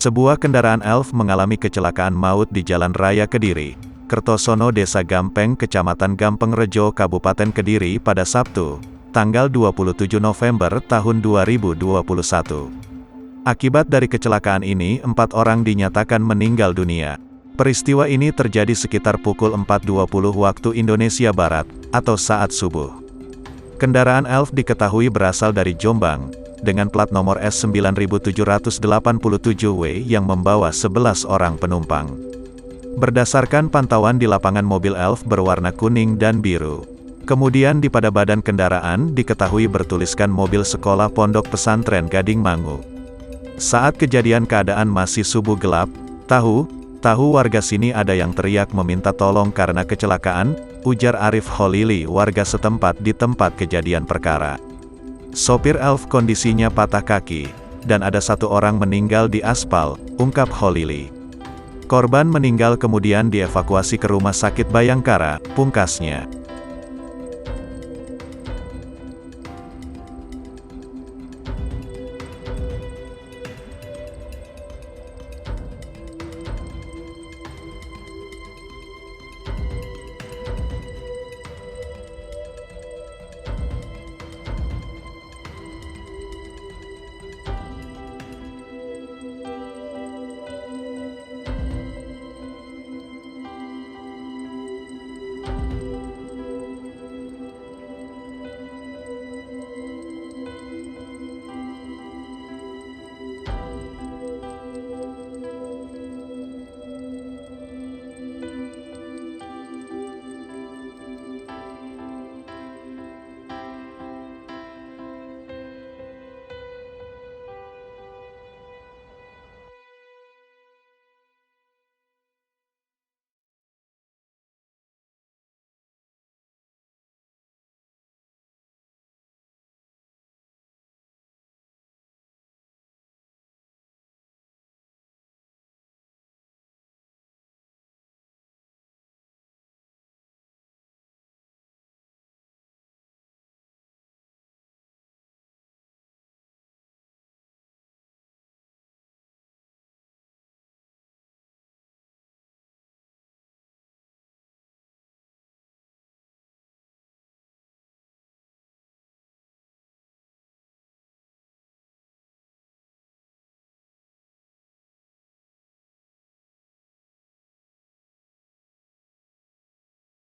Sebuah kendaraan elf mengalami kecelakaan maut di Jalan Raya Kediri, Kertosono Desa Gampeng Kecamatan Gampeng Rejo Kabupaten Kediri pada Sabtu, tanggal 27 November tahun 2021. Akibat dari kecelakaan ini 4 orang dinyatakan meninggal dunia. Peristiwa ini terjadi sekitar pukul 4.20 waktu Indonesia Barat, atau saat subuh. Kendaraan elf diketahui berasal dari Jombang, dengan plat nomor S9787W yang membawa 11 orang penumpang. Berdasarkan pantauan di lapangan, mobil elf berwarna kuning dan biru. Kemudian di pada badan kendaraan diketahui bertuliskan mobil sekolah Pondok Pesantren Gading Mangu. Saat kejadian keadaan masih subuh gelap, tahu warga sini ada yang teriak meminta tolong karena kecelakaan, ujar Arif Holili warga setempat di tempat kejadian perkara. Sopir elf kondisinya patah kaki, dan ada 1 orang meninggal di aspal, ungkap Holili. Korban meninggal kemudian dievakuasi ke Rumah Sakit Bayangkara, pungkasnya.